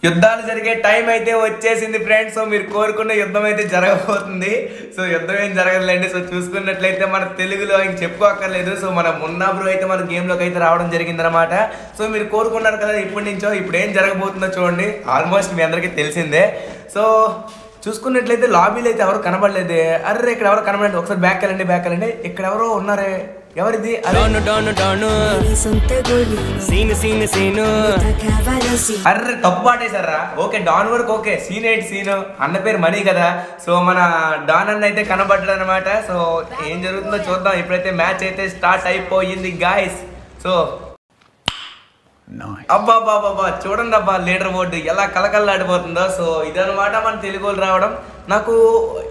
యుద్ధాలు జరిగే టైం అయితే వచ్చేసింది ఫ్రెండ్స్. సో మీరు కోరుకున్న యుద్ధం అయితే జరగబోతుంది. సో యుద్ధం ఏం జరగదులేండి. సో చూసుకున్నట్లయితే మన తెలుగులో ఇంక చెప్పుకోక్కర్లేదు. సో మన మున్నా బ్రో అయితే మన గేమ్లోకి అయితే రావడం జరిగిందనమాట. సో మీరు కోరుకున్నారు కదా ఇప్పటి నుంచో, ఇప్పుడు ఏం జరగబోతుందో చూడండి. ఆల్మోస్ట్ మీ అందరికీ తెలిసిందే. సో చూసుకున్నట్లయితే లాబీలో అయితే ఎవరు కనబడలేదే. అర్రే ఇక్కడ ఎవరు కనబడలేదు. ఒకసారి బ్యాక్ వెళ్ళండి. ఇక్కడ ఎవరో ఉన్నారే. ఎవరిది? అర్రే తప్పు పాటేశారా. ఓకే డాన్ వరకు ఓకే. సీన్ ఏంటి సీన్? అన్న పేరు మనీ కదా. సో మన డాన్ అన్న అయితే కనబడ్డాడు అనమాట. సో ఏం జరుగుతుందో చూద్దాం. ఇప్పుడైతే మ్యాచ్ అయితే స్టార్ట్ అయిపోయింది గాయస్. సో అబ్బా చూడండి అబ్బా లీడర్ బోర్డు ఎలా కలకల్లాడిపోతుందో. సో ఇదనమాట మన తెలుగు వాళ్ళు రావడం. నాకు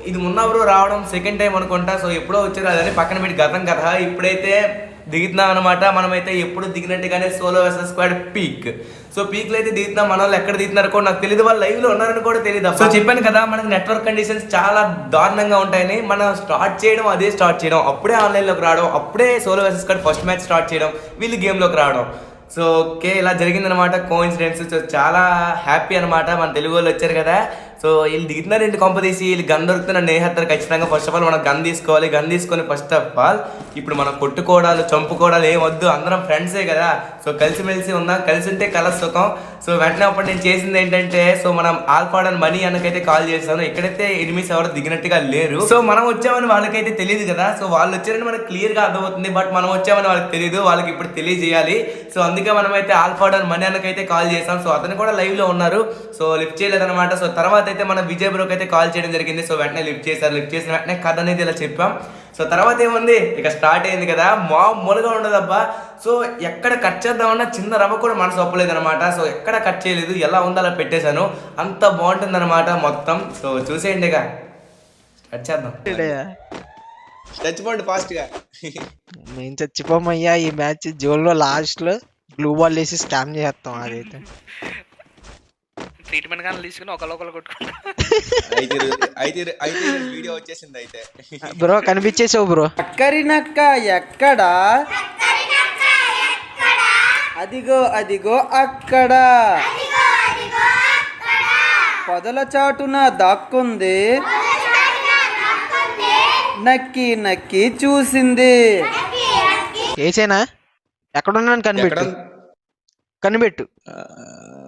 ఇది మున్నాబ్రో రావడం సెకండ్ టైం అనుకుంటా. సో ఎప్పుడో వచ్చారు అదని పక్కన పెట్టి గతం కదా. ఇప్పుడైతే దిగుతున్నాం అనమాట. మనమైతే ఎప్పుడు దిగినట్టుగానే solo versus squad peak. So పీక్లో అయితే దిగుతున్నాం. మన వాళ్ళు ఎక్కడ దిగుతున్నారు కూడా నాకు తెలియదు. వాళ్ళు లైవ్లో ఉన్నారని కూడా తెలియదు. సో చెప్పాను కదా మనకి నెట్వర్క్ కండిషన్స్ చాలా దారుణంగా ఉంటాయని. మనం స్టార్ట్ చేయడం అప్పుడే ఆన్లైన్లోకి రావడం, అప్పుడే solo versus squad first match start చేయడం, వీళ్ళు గేమ్లోకి రావడం. సో ఓకే ఇలా జరిగిందనమాట కోఇన్సిడెన్స్. సో చాలా హ్యాపీ అనమాట. మన తెలుగు వాళ్ళు వచ్చారు కదా. సో వీళ్ళు దిగుతున్నారండి కొంప తీసి. వీళ్ళు గన్ దొరుకుతున్న నేహత్తరు ఖచ్చితంగా. ఫస్ట్ ఆఫ్ ఆల్ మనం గన్ తీసుకోవాలి. గన్ తీసుకొని ఫస్ట్ ఆఫ్ ఆల్ ఇప్పుడు మనం కొట్టుకోవడాలు చంపుకోవడాలు ఏం వద్దు. అందరం ఫ్రెండ్సే కదా. సో కలిసిమెలిసి ఉందాం. కలిసి ఉంటే కల సుఖం. సో వెంటనే అప్పుడు నేను చేసింది ఏంటంటే, సో మనం ఆల్ఫాడన్ మనీ అన్నకైతే కాల్ చేస్తాను. ఇక్కడైతే ఎనిమిస్ ఎవరు దిగినట్టుగా లేరు. సో మనం వచ్చామని వాళ్ళకైతే తెలియదు కదా. సో వాళ్ళు వచ్చారని మనకు క్లియర్గా అర్థమవుతుంది. బట్ మనం వచ్చామని వాళ్ళకి తెలియదు. వాళ్ళకి ఇప్పుడు తెలియజేయాలి. సో అందుకే మనమైతే ఆల్ఫాడన్ మనీ అన్నకైతే కాల్ చేస్తాం. సో అతను కూడా లైవ్లో ఉన్నారు. సో లిఫ్ట్ చేయలేదన్నమాట. సో తర్వాత అయితే మన విజయ్ బ్రోకి అయితే కాల్ చేయడం జరిగింది. సో వెంటనే లిఫ్ట్ చేశారు. లిఫ్ట్ చేసిన వెంటనే కథ అనేది ఇలా చెప్పాం. సో తర్వాత ఏముంది, ఇక స్టార్ట్ అయింది కదా. మామూలుగా ఉండదబ్బా. సో ఎక్కడ కట్ చేద్దామన్నా చిన్న రవ్వ కూడా మనసు ఒప్పలేదు అనమాట. సో ఎక్కడ కట్ చేయలేదు, ఎలా ఉందో అలా పెట్టేశాను. అంత బాగుంటుంది అనమాట మొత్తం. సో చూసేయండి ఇక కట్ చేద్దాం. చచ్చిపోండి ఫాస్ట్ గా. మేము చచ్చిపోమయ్యా ఈ మ్యాచ్. జోన్ లో లాస్ట్ లో గ్లూ బాల్ వేసి స్కామ్ చేస్తాం. అదైతే ట్రీట్మెంట్ కానీ తీసుకుని ఒకళ్ళు కొట్టుకుంటా. వీడియో వచ్చేసింది అయితే. Bro కనిపించేసావు bro. అక్కరినక్క ఎక్కడా? అదిగో అక్కడ పొదల చాటున దాక్కుంది. నక్కి చూసింది. ఏసేనా ఎక్కడున్నాను కనిపెట్టు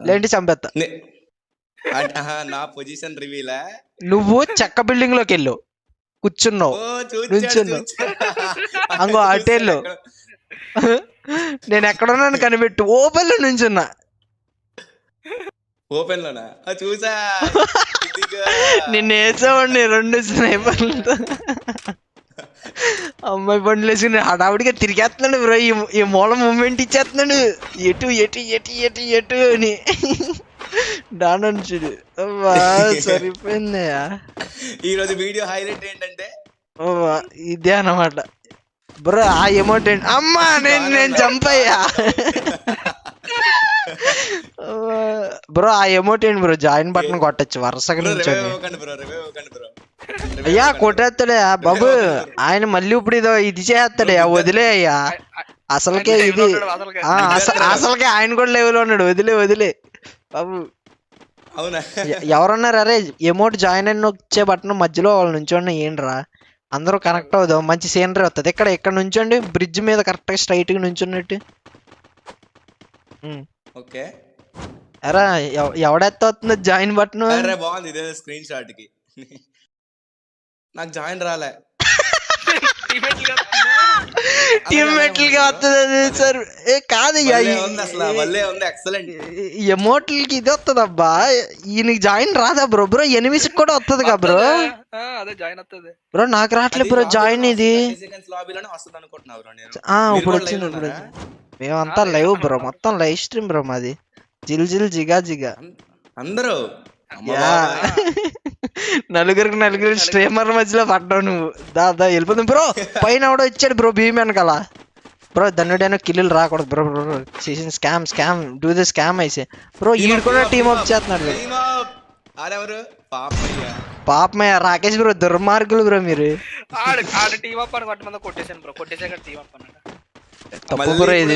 లేంటి చంపేస్తా. నా పొజిషన్ రివీలా. నువ్వు చెక్క బిల్డింగ్ లోకి వెళ్ళు, కూర్చున్నావు, నుంచున్నావు. అంగో అటేళ్ళు. నేను ఎక్కడున్నాను కనిపెట్టు. ఓపెన్ లో నుంచున్నా. ఓపెన్ లోనా చూసా. నిన్ను వేసావండి 2 స్నైపర్లతో. అమ్మాయి బండ్లు వేసుకుని హడావుడిగా తిరిగేస్తున్నాడు బ్రో. ఈ మూల మూమెంట్ ఇచ్చేస్తున్నాడు. ఎటు అని డాన్ చూడు. సరిపోయిందయ్యా. ఈ రోజు వీడియో హైలైట్ ఏంటంటే ఇదే అన్నమాట బ్రో. ఆ ఎమౌంట్ ఏంటి? అమ్మా నేను చంపయ్యా బ్రో. ఆ ఎమౌంట్ ఏంటి బ్రో? జాయిన్ బటన్ కొట్టచ్చు వరుసగా నుంచి. అయ్యా కొట్టేస్తాడే బాబు ఆయన. మళ్ళీ ఇప్పుడు ఇది చేస్తాడే. వదిలే అయ్యా. అసలుకే ఆయన కూడా లెవెల్ ఉన్నాడు. వదిలే బాబు. అవునా ఎవరన్నారు? అరే ఎమౌంట్ జాయిన్ అయిన వచ్చే బటన్ మధ్యలో వాళ్ళు నుంచోండి. ఏంట్రా అందరూ కనెక్ట్ అవుదాం. మంచి సీనరీ వస్తుంది. ఇక్కడ నుంచోండి. బ్రిడ్జ్ మీద కరెక్ట్ గా స్ట్రైట్ గా నుంచున్నట్టు. ఓకే అరా ఎవడెత్తుంది జాయిన్ బటన్? బాగుంది ఇదే స్క్రీన్ షాట్ కి. నాకు జాయిన్ రాలే. టీమ్మేట్లకి వస్తుంది సార్. కాదు ఎమోట్లకి ఇది వస్తుంది అబ్బా. ఈయనకి జాయిన్ రాదా బ్రో? ఎనిమిస్ కూడా వస్తుంది కదా బ్రో. బ్రో నాకు రావట్లేదు బ్రో జాయిన్. ఇది ఇప్పుడు వచ్చింది. మేమంతా లైవ్ బ్రో. మొత్తం లైవ్ స్ట్రీమ్ బ్రో మాది. జిల్ జిగా అందరూ నలుగురు స్ట్రీమర్ మధ్యలో పడ్డావు నువ్వు. దాదా వెళ్ళిపోతుంది బ్రో. పైన ఎవడో ఇచ్చాడు బ్రో భీమ్ వెనకాల. బ్రో దన్నుడైనా కిల్లులు రాకూడదు బ్రో. చేసిన స్కామ్ డూ ద స్కామ్ అయితే బ్రో. ఈడు కూడా టీమ్ అప్ చేస్తున్నాడు. పాపమయ్య రాకేష్ బ్రో దుర్మార్గులు బ్రో మీరు. టీమ్ అప్ అని కొట్టేసాను బ్రో. కొట్టేసాక టీమ్ అప్ అన్నాడు. తప్పు బ్రో ఇది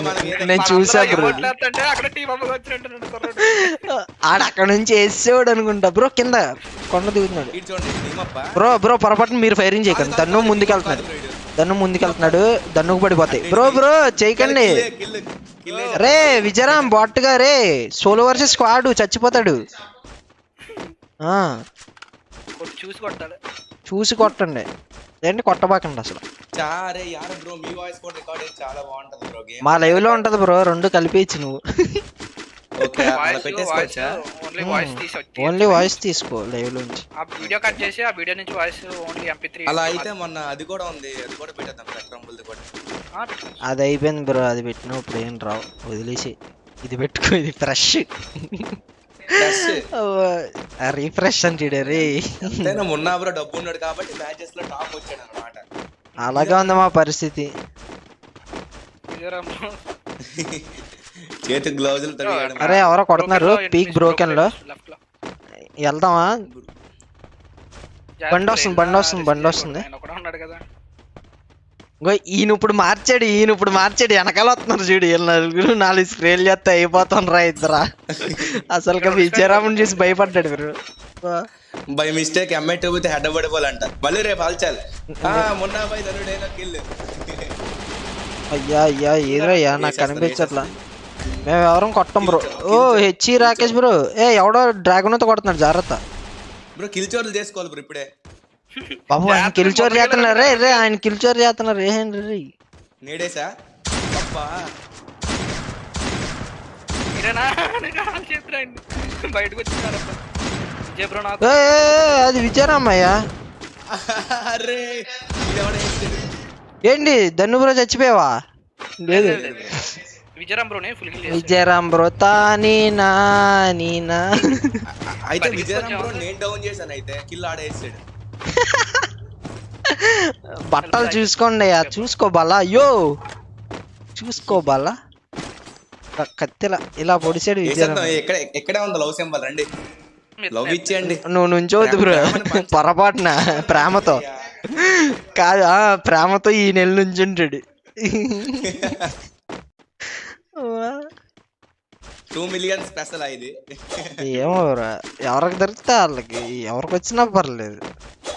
నేను చూసా బ్రో మాట్లాడుతుంటే అక్కడ టీం అమ్మగా వచ్చినట్టు కుర్రాడు. ఆడ అక్కడ నుంచి వేసేవాడు అనుకుంటా బ్రో కింద కొండ దిగుతున్నాడు ఇటు చూడండి టీమప్ప బ్రో పొరపాటున మీరు ఫైరింగ్ చేయకండి దన్ను ముందుకెళ్తున్నాడు దన్నుకు పడిపోతాయి బ్రో చేయకండి కిల్ రే విజయరామ్ బాట్గా రే సోలో వర్సెస్ స్క్వాడ్ చచ్చిపోతాడు ఆ ఒకటి చూసి కొట్టాలి. చూసి కొట్టండి ఏంటి కొట్టబాకండి అసలు చారే యార్ బ్రో మీ వాయిస్ కూడా రికార్డ్ అయ్యి చాలా బాగుంటది బ్రో గేమ్. మా లైవ్ లో ఉంటది బ్రో రెండు కలిపేయచ్చు నువ్వు ఓకే అలా పెట్టేసుకోవచ్చా? ఓన్లీ వాయిస్ తీసి వచ్చి ఓన్లీ వాయిస్ తీసుకో లైవ్ లోంచి ఆ వీడియో కట్ చేసి ఆ వీడియో నుంచి వాయిస్ ఓన్లీ MP3 అలా అయితే మొన్న అది కూడా ఉంది, అది కూడా పెట్టేద్దాం పెట్రంబుల్ది కూడా. అది అయిపోయింది బ్రో అది పెట్టినప్పుడు ఏం రావు వదిలేసి ఇది పెట్టుకో ఇది ఫ్రెష్ రీఫ్రెష్ అంటే రే ఎంతైనా మొన్న బ్రో డబ్బు ఉన్నాడు కాబట్టి మ్యాచెస్ లో టాప్ వచ్చాడు అన్నమాట. అలాగే ఉంది మా పరిస్థితి చేతి గ్లౌజులు తడిగాడు. అరే ఎవరో కొడుతున్నారు పీక్ బ్రోకెన్ లో వెళ్దామా బండి వస్తుంది ఉన్నాడు కదా. ఇంకో ఈయన ఇప్పుడు మార్చాడు వెనకాల వస్తున్నారు చూడు వీళ్ళు నలుగురు 4 స్ప్రేలు చేస్తే అయిపోతాను రా ఇద్దరా అసలు విజయరాముని చూసి భయపడ్డాడు మీరు బై మిస్టేక్ ఎంఐ టూబితే హెడ్ పడిపోవాలంట మళ్ళీ రేపు ఆల్చాలి. మొన్న బై ధనుడైనా కిల్. అయ్యా ఏదయ్యా నాకు కనిపించట్లా మేము ఎవరం కొట్టం బ్రో ఓ హెచ్చి రాకేష్ బ్రో ఎవడో డ్రాగన్ తో కొడుతున్నాడు జాగ్రత్త బ్రో కిల్ చోర్లు చేసుకోవాలి బ్రో ఇప్పుడే. బాబు ఆయన కిల్చోర్ చేస్తున్నారు రే ఆయన కిల్చోర్ చేస్తున్నారు ఏంటి రే నేడేసా అబ్బా బయటకు వచ్చినారు విజయబ్రో నాకు అది విజయరామయ్యా అరే ఏంటి ధన్ను బ్రో చచ్చిపోయావా లేదు విజయరామ్ బ్రోనే ఫుల్ కిల్ విజయరామ్ బ్రో నీనా అయితే విజయరామ్ బ్రో నేను డౌన్ చేశాను అయితే కిల్ ఆడేసాడు. బట్టలు చూసుకోండి చూసుకో బాలా కత్తిలా ఇలా పొడిచాడు విజయరామ్. ఎక్కడే ఉంది లవ్ సింబల్ రండి లవ్ ఇచ్చేయండి. నువ్వు నుంచోవద్దు బ్రో పొరపాటున ప్రేమతో కాదు ప్రేమతో ఈ నెల నుంచి ఉంటాడు 2 మిలియన్ స్పెషల్ ఇది. ఏమో ఎవరికి దొరికితే వాళ్ళకి ఎవరికి వచ్చినా పర్లేదు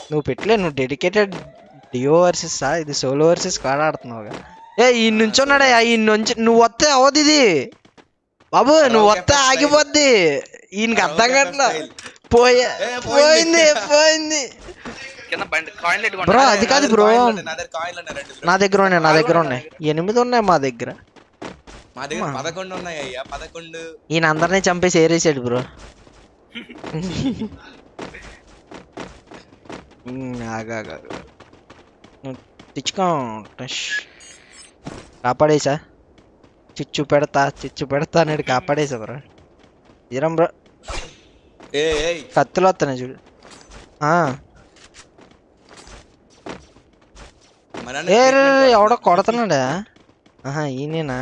నువ్వు పెట్టలే నువ్వు డెడికేటెడ్ డియో వర్సెస్ ఇది సోలో వర్సెస్ ఆడుతున్నావుగా ఈ నుంచున్నాడే ఈ నుంచి నువ్వు వస్తే అవద్దు ఇది బాబు నువ్వు వస్తే ఆగిపోద్ది ఈయనకి అర్థం కావట్లా పోయింది బ్రో అది కాదు బ్రో నా దగ్గర ఉన్నాయి 8 ఉన్నాయి మా దగ్గర 11 ఉన్నాయి అయ్యా 11. ఈయన అందరినీ చంపేసి ఏరేసాడు బ్రో తెచ్చుకో కాపాడేసా చిచ్చు పెడతా అనేది కాపాడేసా బ్రో తీరం బ్రో కత్తులు వస్తున్నాయి చూడు ఎవడో కొడుతున్నాడా ఈయనేనా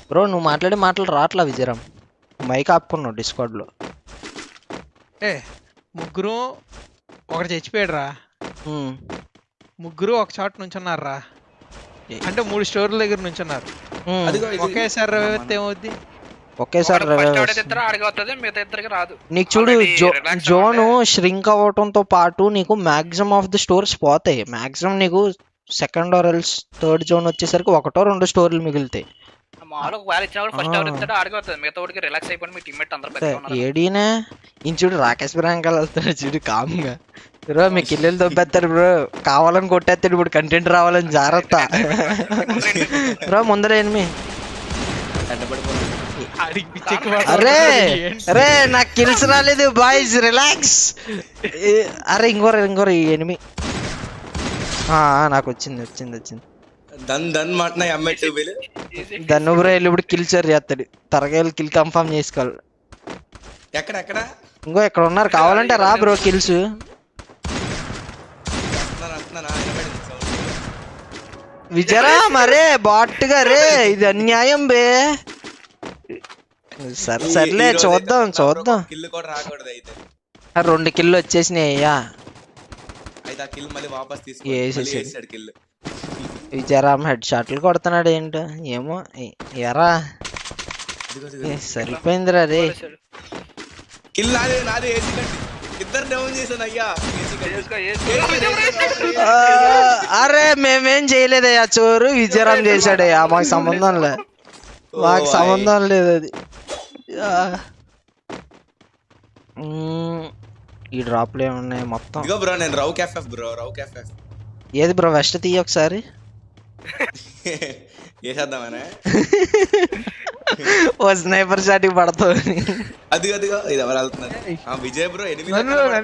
బ్రో నువ్వు మాటలు రావట్లా విజయరామ్ మైక్ ఆపుకున్నావు డిస్కార్డ్ లో ముగ్గురు ఒకటి చచ్చిపోయాడు రా ముగ్గురు ఒక చోట నుంచున్నారా అంటే 3 స్టోర్ల దగ్గర నుంచున్నారు ఒకేసారి ఏమవుద్ది ఒకేసారి నీకు చూడు జోను ష్రింక్ అవ్వటంతో పాటు నీకు మాక్సిమం ఆఫ్ ది స్టోర్స్ పోతాయి మాక్సిమం నీకు second or else third zone వచ్చేసరికి 1-2 స్టోర్లు మిగులుతాయి ఏడీనా ఈయన చూడు రాకేష్ బ్రాంకాలు వెళ్తాడు చూడు కామ్గా బ్రో మీ కిల్లెలు దొబ్బేస్తాడు బ్రో కావాలని కొట్టేస్తాడు ఇప్పుడు కంటెంట్ రావాలని జాగ్రత్త బ్రో ముందర ఎనిమి అరే నాకు కిల్స్ రాలేదు బాయ్స్ రిలాక్స్ అరే ఇంకోరు ఎనిమి నాకు వచ్చింది దన్ను బ్రో వెళ్ళి ఇప్పుడు కిల్ చర్ చేస్తాడు తరగాయలు కిల్ కన్ఫర్మ్ చేసుకోవాలి ఇంకో ఇక్కడ ఉన్నారు కావాలంటే రా బ్రో కిల్స్ విజరా మరే బాట్గా రే ఇది అన్యాయం బే సర్లే చూద్దాం 2 కిల్లు వచ్చేసినాయి అయ్యా విజయరామ్ హెడ్ షాట్లు కొడుతున్నాడు ఏంటో ఏమో ఎరా సరిపోయిందిరా రే. కిల్ నాదే ఏసీ కండి ఇద్దరు డౌన్ చేశాను అయ్యా ఏసీ కండి. అరే మేమేం చేయలేదయ్యా, చోరు విజయరామ్ చేశాడయ్యా, మాకు సంబంధం లేదు, మాకు సంబంధం లేదు అది. ఈ డ్రాప్లు ఏమున్నాయి మొత్తం? ఇదిగో బ్రో నేను రౌ ఎఫ్ఎఫ్ బ్రో, రౌ ఎఫ్ఎఫ్. ఏది బ్రో వెస్ట్ తీయ ఒకసారి వేసేద్దామనే. ఓ స్నైపర్ షాట్ పడతావు. అదిగో ఇది ఎవరు వెళ్తున్నారు? విజయ్ బ్రో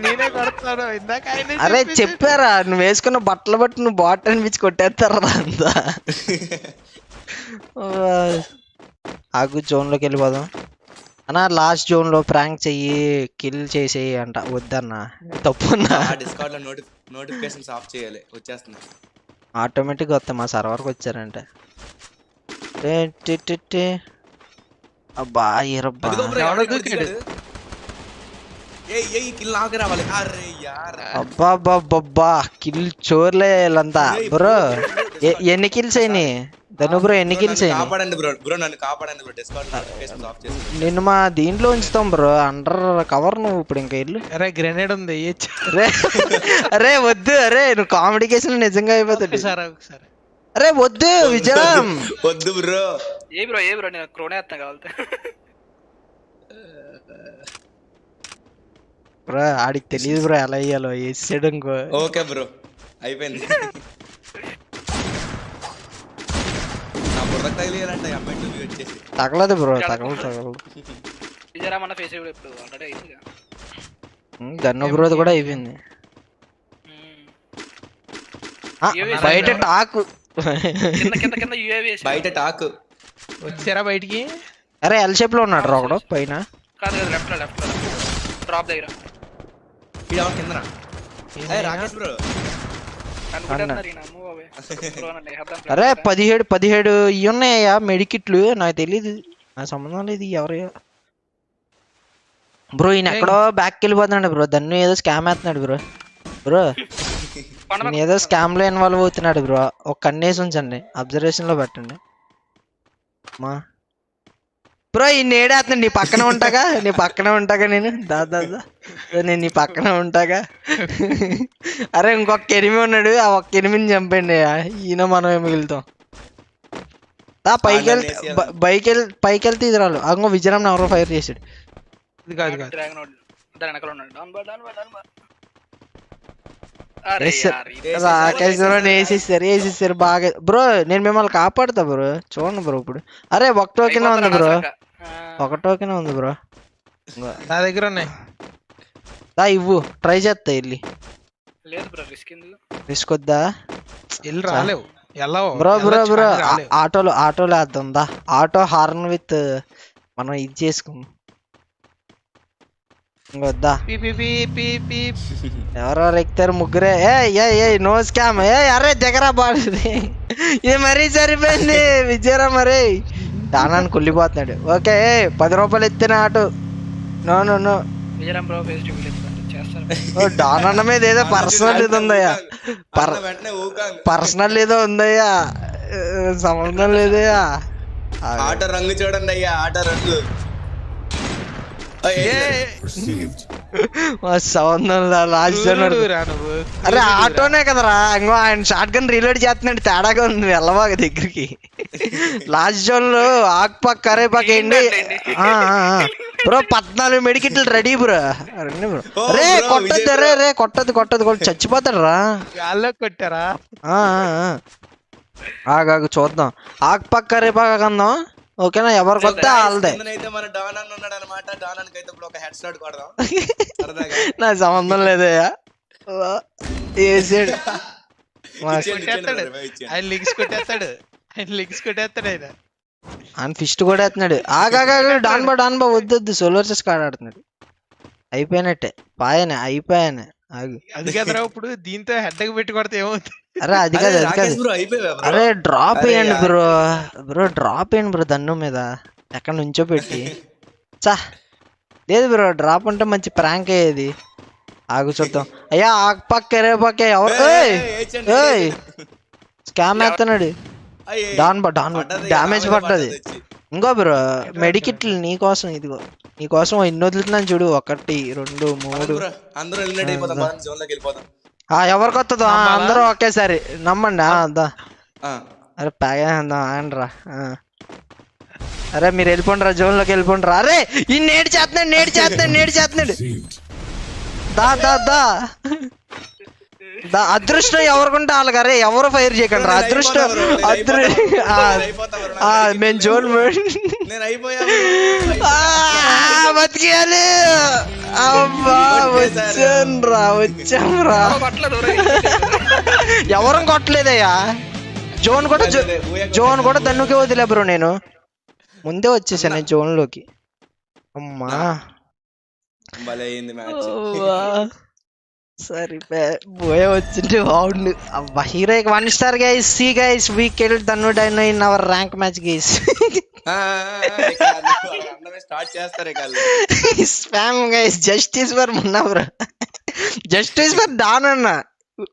నేనే కొడతాను ఇందాక ఆయనే అరే చెప్పేసి- చెప్పారా, నువ్వు వేసుకున్న బట్టలు బట్టి నువ్వు బాట్ అనిపించి కొట్టేస్తారా అంతా. ఆగు జోన్ లోకి వెళ్ళిపోదాం అన్నా. లాస్ట్ జోన్ లో ప్రాంక్ చెయ్యి, కిల్ చేసేయి అంట. వద్దన్నా, తప్పున్నా. డిస్కౌంట్ లో నోటిఫికేషన్స్ ఆఫ్ చేయాలి, వచ్చేస్తున్నాయి ఆటోమేటిక్ వస్తాయి. మా సర్వర్కి వచ్చారంటే అబ్బా ఇరబ్బా. అదిగో బ్రో ఎవడో ఎవడో దూకాడు. ఏయ్ కిల్ నాకు రావాలి. అరే యార్ అబ్బా కిల్ చోర్లే వీళ్ళంతా. బ్రో ఎన్ని కిల్స్ అయినాయి ధను బ్రో? ఎన్ని కిల్స్ అయినాయి? కాపాడండి బ్రో నన్ను కాపాడండి బ్రో. డిస్కౌంట్ నోటిఫికేషన్స్ ఆఫ్ చేసి నిన్ను మా దీంట్లో ఉంచుతాం బ్రో, అండర్ కవర్. నువ్వు ఇప్పుడు ఇంకా ఇల్లు అరే గ్రెనేడ్ ఉంది రే. అరే వద్దు, అరే నువ్వు కామెడీ కేసులు నిజంగా అయిపోతాడు. ఒకసారి అరే వద్దు విజయరామ్. వద్దు బ్రో. ఏ బ్రో నేను క్రోనే వేస్తాను కావాలంటే. బ్రో ఆడికి తెలియదు బ్రో ఎలా అయ్యాలో, వేసాడు ఇంకో. ఓకే బ్రో అయిపోయింది. నా బుర్రకు తగిలేయాలంట అమ్మాయి వచ్చేసి. తగలదు బ్రో, తగలదు. విజయరామ్ అన్న ఫేస్ ఇప్పుడు ఆల్రెడీ అయింది. గన్ను బ్రోది కూడా అయిపోయింది. బయట టాకు. కింద యూఏవి బయట టాక్. వచ్చారా బయటికి? అరే ఎల్ షేప్ లో ఉన్నాడు ఒకడు పైన. కాదు లెఫ్ట్ లో డ్రాప్ దగ్గర ఇది ఎవరు కిందనా? రాకేష్ బ్రో అరే 17 ఇవి ఉన్నాయా మెడికిట్లు? నాకు తెలీదు, నా సంబంధం లేదు. ఎవరయ్యా బ్రో? ఈయన ఎక్కడో బ్యాక్ వెళ్ళిపోతున్నాడు బ్రో. దన్ను ఏదో స్కామ్ వేస్తున్నాడు బ్రో. ఈయన ఏదో స్కామ్ లో ఇన్వాల్వ్ అవుతున్నాడు బ్రో. ఒక కన్నేసి ఉంచండి, అబ్జర్వేషన్ లో పెట్టండి మా బ్రో. ఈ నేడేస్తున్నాడు. నీ పక్కన ఉంటాగా నేను నేను నీ పక్కన ఉంటాగా. అరే ఇంకొక ఎనిమి ఉన్నాడు, ఆ ఒక్క ఎనిమిని చంపండి, ఈయన మనం మిగులుతాం. పైకి వెళ్తే ఇది రాలు. అంగో విజయరామ్ ఎవరో ఫైర్ చేసాడు. ఇది కాదు డ్రాగన్ దాని వెనకాల ఉన్నాడు. రాకేష్ బ్రో వేసేసారు బాగా బ్రో. నేను మిమ్మల్ని కాపాడుతా బ్రో, చూడండి బ్రో. ఇప్పుడు అరే ఒక టోకెన్ ఉంది బ్రో, ఒక టోకెన్ ఉంది బ్రో. నా దగ్గర ఉన్నాయి. ఇవ్వు, ట్రై చేస్తా వెళ్ళి. లేదు బ్రో రిస్క్ వద్దా? వెళ్ళి రాలేవు బ్రో ఆటోలో వేద్దాం దా. ఆటో హార్న్ విత్ మనం ఇది చేసుకుందాం. ఇంకొద్దా ఎవరెవరు ఎక్కుతారు? ముగ్గురే. ఏ నో స్కామ్. అరే దగ్గర బాగుంది. ఇది మరీ సరిపోయింది విజయరామ్. మరీ దానాన్ని కుళ్ళిపోతున్నాడు. ఓకే 10 రూపాయలు ఎత్తిన auto. No Vijayram bro face చేస్తారు. డానన్న మీద ఏదో పర్సనల్ ఇది ఉందయ్యా, పర్సనల్ ఏదో ఉందయ్యా, సంబంధం లేదయ్యా. ఆటో రంగు చూడండి అయ్యా, ఆటో రంగు సంబంధం రాజధాని. అరే ఆటోనే కదరా, ఇంకో ఆయన షార్ట్ గన్ రీలోడ్ చేస్తున్నాడు. తేడాగా ఉంది, వెళ్ళవాగ దగ్గరికి. లాస్ట్ జోన్ లో ఆకుపాక్ కరేపాక్ ఏంటి బ్రో? 14 మెడికిట్లు రెడీ బ్రో. రే కొట్టద్దు, రే కొట్టద్దు చచ్చిపోతాడు రా. కొట్టారా? ఆగాగు చూద్దాం. ఆకుపాక్ కరేపాక్ అందాం. ఓకేనా? ఎవరికి వస్తే వాళ్ళదే. నా సంబంధం లేదయ్యా. వేసాడు ఆయన లిగ్స్ కొట్టేస్తాడు ఆయన. ఆయన ఫిస్ట్ కూడా వేస్తున్నాడు. ఆగాగా డాన్ బా వద్దు. సోలార్ చెస్ కార్డ్ ఆడుతున్నాడు. అయిపోయినట్టే, అయిపోయాను. అది కదరా ఇప్పుడు దీంతో హెడ్ పెట్టి కొడితే ఏమవుతుంది? అరే అది కాదు. అరే డ్రాప్ వేయండి బ్రో డ్రాప్ వేయండి బ్రో. దన్ను మీద ఎక్కడ నుంచో పెట్టి లేదు బ్రో. డ్రాప్ అంటే మంచి ప్రాంక్ అయ్యేది. ఆగు చూద్దాం. అయ్యా ఆకుపక్క రేపక్క ఎవరు స్కామ్ వేస్తున్నాడు. డాన్ డ్యామేజ్ పడ్డది. ఇంకో బ్రో మెడికిట్లు నీకోసం, ఇదిగో నీకోసం ఎన్ని వదులుతున్నాను చూడు. 1 2 3. అందరూ ఎలిమినేట్ అయిపోతాం, జోన్ లోకి వెళ్ళిపోతాం. ఎవరికి వస్తుందో అందరూ ఒకేసారి నమ్మండి. అదా ఆ, అరే ప్యాగేద్దాం ఆయండ్రా. అరే మీరు వెళ్ళిపోండి రా, జోన్ లోకి వెళ్ళిపోండి రా. అరే ఈ నేడు చేస్తున్నాడు. దా దా దా దా అదృష్టం ఎవరికుంటే వాళ్ళకి. అరే ఎవరు ఫైర్ చేయకండి రా. అదృష్టం మేము జోన్ నేను అయిపోయా. బతికేయాలి. అబ్బా వచ్చాం రా. పట్ల ఎవరం కొట్టలేదయ్యా. జోన్ కూడా దన్నుకే వదిలే బ్రో. నేను ముందే వచ్చేసాను నేను జోన్ లోకి. అమ్మా భలే అయింది మ్యాచ్. సరే పోయే వచ్చింటే బాగుండు. అబ్బా heroic 1 star guys. See guys we killed Dhanu dino in our rank match guys. Start చేస్తారే spam guys. Justice for Munna bro. Justice for don అన్న.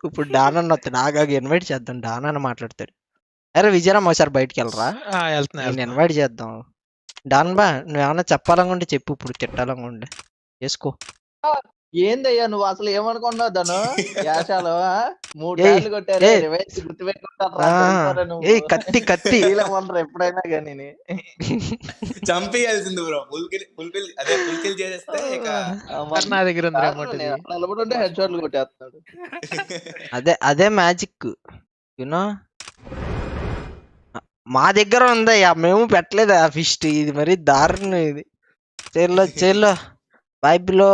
ఇప్పుడు డాన్ అన్న వస్తాడు. ఆగాగా ఇన్వైట్ చేద్దాం. డాన్ అన్న మాట్లాడతాడు. అరే విజయరామ్ ఒకసారి బయటికి వెళ్ళరా, నేను ఇన్వైట్ చేద్దాం. డాన్ బా నువ్వేమన్నా చెప్పాలనుకుంటే చెప్పు. ఇప్పుడు తిట్టాలనుకుంటే చేసుకో. ఏందయ్యా నువ్వు అసలు ఏమనుకున్నావు ధను? యాషాలు 3 ఏయ్, టార్లు కొట్టారు. ఏయ్. రివైజ్ ఏ కత్తి ఎప్పుడైనా కానీ చంపేయాల్సింది బ్రో. ఫుల్ఫిల్ చేసేస్తే ఇక నా దగ్గర ఉంది remote ఇది. నిలబడి హెడ్ షాట్లు కొట్టేస్తున్నాడు. అదే మ్యాజిక్ యునో. మా దగ్గర ఉందయ్యా, మేము పెట్టలేదు ఆ ఫిస్ట్. ఇది మరి దారుణం ఇది. చేర్లో బైబిలో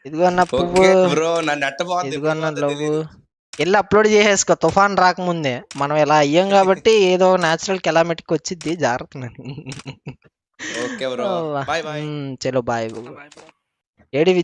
ఇదిగో అన్న పువ్వు, బ్రో నన్ను అట్టబోద్ది. ఇదిగో అన్న లవ్. వెళ్ళి అప్లోడ్ చేసేసుకో తుఫాన్ రాకముందే. మనం ఇలా అయ్యాం కాబట్టి ఏదో న్యాచురల్ కెలామిటీకి వచ్చింది. జాగ్రత్త. Okay bro, bye bye. చలో బాయ్. Bye bro. ఏడి